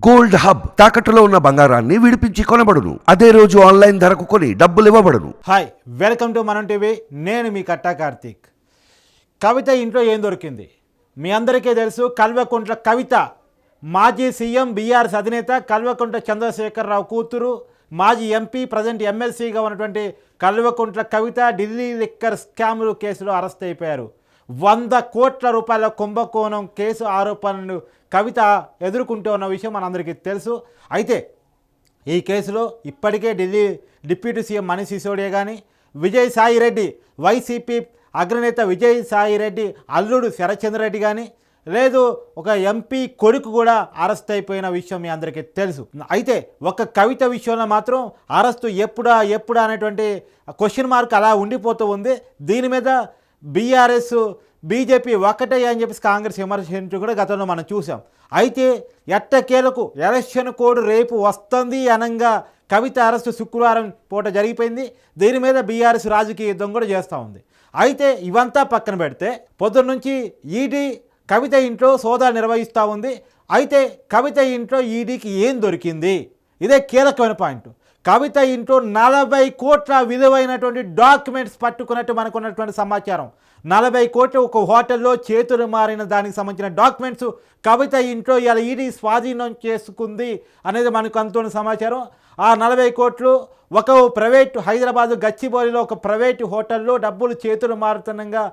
Gold hub తాకట్టులో ఉన్న బంగారాన్ని విడిపించి కొనబడును. అదే రోజు ఆన్లైన్ ధరకు కొని డబ్బులు ఇవ్వబడును. హాయ్, వెల్కమ్ టు మనం టీవీ. నేను మీ కట్టా కార్తీక్. కవిత ఇంట్లో ఏం దొరికింది? మీ అందరికీ తెలుసు, కల్వకుంట్ల కవిత మాజీ సీఎం బీఆర్ఎస్ అధినేత కల్వకుంట్ల చంద్రశేఖరరావు కూతురు, మాజీ ఎంపీ ప్రజెంట్ ఎమ్మెల్సీగా ఉన్నటువంటి కల్వకుంట్ల కవిత ఢిల్లీ లిక్కర్ స్కాములు కేసులో అరెస్ట్ అయిపోయారు. 100 కోట్ల రూపాయల కుంభకోణం కేసు ఆరోపణలు కవిత ఎదుర్కొంటూ ఉన్న విషయం మనందరికీ తెలుసు. అయితే ఈ కేసులో ఇప్పటికే ఢిల్లీ డిప్యూటీ సీఎం మనీష్ సిసోడియా కానీ, విజయసాయి రెడ్డి వైసీపీ అగ్రనేత విజయసాయి రెడ్డి అల్లుడు శరత్చంద్రరెడ్డి కానీ, లేదు ఒక ఎంపీ కొడుకు కూడా అరెస్ట్ అయిపోయిన విషయం మీ అందరికీ తెలుసు. అయితే ఒక కవిత విషయంలో మాత్రం అరెస్టు ఎప్పుడా అనేటువంటి క్వశ్చన్ మార్క్ అలా ఉండిపోతూ ఉంది. దీని మీద బీఆర్ఎస్ బీజేపీ ఒకటే అని చెప్పేసి కాంగ్రెస్ విమర్శించు కూడా గతంలో మనం చూసాం. అయితే ఎట్టకేలకు ఎలక్షన్ కోడ్ రేపు వస్తుంది అనంగా కవిత అరెస్టు శుక్రవారం పూట జరిగిపోయింది. దీని మీద బీఆర్ఎస్ రాజకీయ యుద్ధం కూడా చేస్తూ ఉంది. అయితే ఇవంతా పక్కన పెడితే పొద్దున్న నుంచి ఈడీ కవిత ఇంట్లో సోదాలు నిర్వహిస్తూ ఉంది. అయితే కవిత ఇంట్లో ఈడీకి ఏం దొరికింది? ఇదే కీలకమైన పాయింట్. కవిత ఇంట్లో 40 కోట్ల విలువైనటువంటి డాక్యుమెంట్స్ పట్టుకున్నట్టు మనకున్నటువంటి సమాచారం. 40 కోట్లు ఒక హోటల్లో చేతులు మారిన దానికి సంబంధించిన డాక్యుమెంట్స్ కవిత ఇంట్లో ఇలా ఈడీ స్వాధీనం చేసుకుంది అనేది మనకు అందుతున్న సమాచారం. ఆ 40 కోట్లు ఒక ప్రైవేట్ హైదరాబాద్ గచ్చిబౌలిలో ఒక ప్రైవేట్ హోటల్లో డబ్బులు చేతులు మారుతున్నగా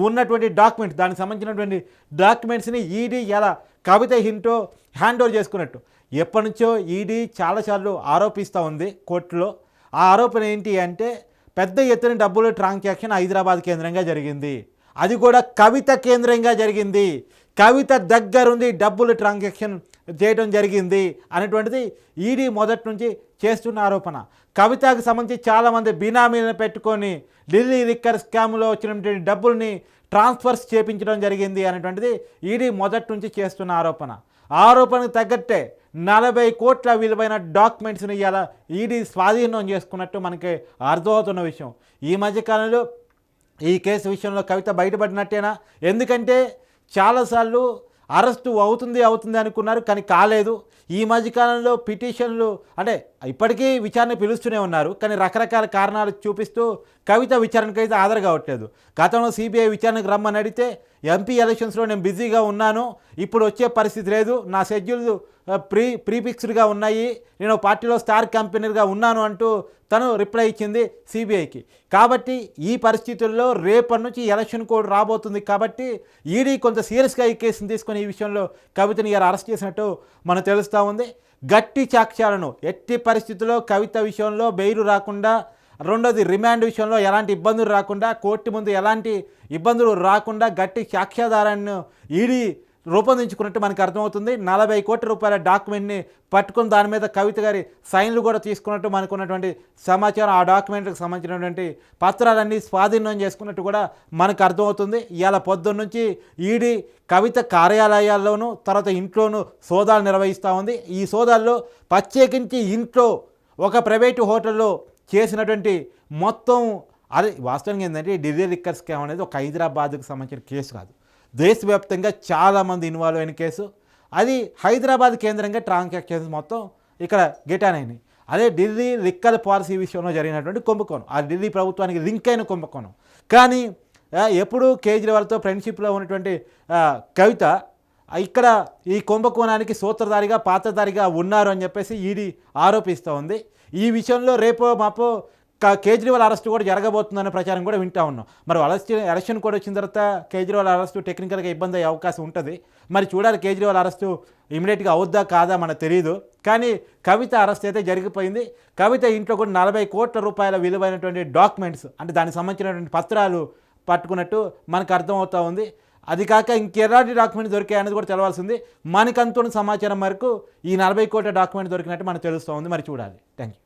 ఉన్నటువంటి డాక్యుమెంట్స్, దానికి సంబంధించినటువంటి డాక్యుమెంట్స్ని ఈడీ ఎలా కవిత ఇంట్లో హ్యాండ్ ఓవర్ చేసుకున్నట్టు ఎప్పటి నుంచో ఈడీ చాలాసార్లు ఆరోపిస్తూ ఉంది కోర్టులో. ఆ ఆరోపణ ఏంటి అంటే, పెద్ద ఎత్తున డబ్బులు ట్రాన్సాక్షన్ హైదరాబాద్ కేంద్రంగా జరిగింది, అది కూడా కవిత కేంద్రంగా జరిగింది, కవిత దగ్గరుండి డబ్బులు ట్రాన్సాక్షన్ చేయడం జరిగింది అనేటువంటిది ఈడీ మొదటి నుంచి చేస్తున్న ఆరోపణ. కవితకు సంబంధించి చాలామంది బినామీలను పెట్టుకొని ఢిల్లీ లిక్కర్ స్కామ్లో వచ్చినటువంటి డబ్బుల్ని ట్రాన్స్ఫర్స్ చేపించడం జరిగింది అనేటువంటిది ఈడీ మొదటి నుంచి చేస్తున్న ఆరోపణ. ఆరోపణకు తగ్గట్టే 40 కోట్ల విలువైన డాక్యుమెంట్స్ని ఇలా ఈడీ స్వాధీనం చేసుకున్నట్టు మనకి అర్థమవుతున్న విషయం. ఈ మధ్యకాలంలో ఈ కేసు విషయంలో కవిత బయటపడినట్టేనా? ఎందుకంటే చాలాసార్లు అరెస్టు అవుతుంది అనుకున్నారు, కానీ కాలేదు. ఈ మధ్యకాలంలో పిటిషన్లు అంటే ఇప్పటికీ విచారణ పిలుస్తూనే ఉన్నారు, కానీ రకరకాల కారణాలు చూపిస్తూ కవిత విచారణకు అయితే హాజరు కావట్లేదు. గతంలో సిబిఐ విచారణకు రమ్మని అడిగితే ఎంపీ ఎలక్షన్స్లో నేను బిజీగా ఉన్నాను, ఇప్పుడు వచ్చే పరిస్థితి లేదు, నా షెడ్యూల్ ప్రీఫిక్స్డ్గా ఉన్నాయి, నేను పార్టీలో స్టార్ క్యాంపెయినర్గా ఉన్నాను అంటూ తను రిప్లై ఇచ్చింది సిబిఐకి. కాబట్టి ఈ పరిస్థితుల్లో రేపటి నుంచి ఎలక్షన్ కోడ్ రాబోతుంది కాబట్టి ఈడీ కొంత సీరియస్గా ఈ కేసును తీసుకొని ఈ విషయంలో కవితని ఇలా అరెస్ట్ చేసినట్టు మనకు తెలుస్తూ ఉంది. గట్టి సాక్ష్యాలను ఎట్టి పరిస్థితుల్లో కవిత విషయంలో బెయిల్ రాకుండా, రెండోది రిమాండ్ విషయంలో ఎలాంటి ఇబ్బందులు రాకుండా, కోర్టు ముందు ఎలాంటి ఇబ్బందులు రాకుండా గట్టి సాక్ష్యాధారాన్ని ఈడీ రూపొందించుకున్నట్టు మనకు అర్థమవుతుంది. 40 కోట్ల రూపాయల డాక్యుమెంట్ని పట్టుకుని దాని మీద కవిత గారి సైన్లు కూడా తీసుకున్నట్టు మనకున్నటువంటి సమాచారం. ఆ డాక్యుమెంట్కి సంబంధించినటువంటి పత్రాలన్నీ స్వాధీనం చేసుకున్నట్టు కూడా మనకు అర్థమవుతుంది. ఇవాళ పొద్దున్న నుంచి ఈడీ కవిత కార్యాలయాల్లోనూ తర్వాత ఇంట్లోనూ సోదాలు నిర్వహిస్తూ ఉంది. ఈ సోదాల్లో ప్రత్యేకించి ఇంట్లో ఒక ప్రైవేటు హోటల్లో చేసినటువంటి మొత్తం అది వాస్తవంగా ఏంటంటే ఢిల్లీ లిక్కర్ స్కామ్ అనేది ఒక హైదరాబాద్కు సంబంధించిన కేసు కాదు, దేశవ్యాప్తంగా చాలామంది ఇన్వాల్వ్ అయిన కేసు. అది హైదరాబాద్ కేంద్రంగా ట్రాన్సాక్షన్స్ మొత్తం ఇక్కడ గెటాన్ అయినాయి. అదే ఢిల్లీ లిక్కర్ పాలసీ విషయంలో జరిగినటువంటి కుంభకోణం, ఆ ఢిల్లీ ప్రభుత్వానికి లింక్ అయిన కుంభకోణం. కానీ ఎప్పుడు కేజ్రీవాల్తో ఫ్రెండ్షిప్లో ఉన్నటువంటి కవిత ఇక్కడ ఈ కుంభకోణానికి సూత్రధారిగా పాత్రధారిగా ఉన్నారు అని చెప్పేసి ఈడీ ఆరోపిస్తూ ఉంది. ఈ విషయంలో రేపో మాపో కేజ్రీవాల్ అరెస్టు కూడా జరగబోతుందనే ప్రచారం కూడా వింటూ ఉన్నాం. మరి ఎలక్షన్ కూడా వచ్చిన తర్వాత కేజ్రీవాల్ అరెస్టు టెక్నికల్గా ఇబ్బంది అయ్యే అవకాశం ఉంటుంది. మరి చూడాలి కేజ్రీవాల్ అరెస్టు ఇమీడియట్గా అవుద్దా కాదా మనకు తెలియదు. కానీ కవిత అరెస్ట్ అయితే జరిగిపోయింది. కవిత ఇంట్లో కూడా 40 కోట్ల రూపాయల విలువైనటువంటి డాక్యుమెంట్స్ అంటే దానికి సంబంధించినటువంటి పత్రాలు పట్టుకున్నట్టు మనకు అర్థమవుతూ ఉంది. అది కాక ఇంకెలాంటి డాక్యుమెంట్ దొరికాయి అనేది కూడా తెలవాల్సింది. మనకంతున్న సమాచారం వరకు ఈ 40 కోట్ల డాక్యుమెంట్ దొరికినట్టు మనకు తెలుస్తూ ఉంది. మరి చూడాలి. Thank you.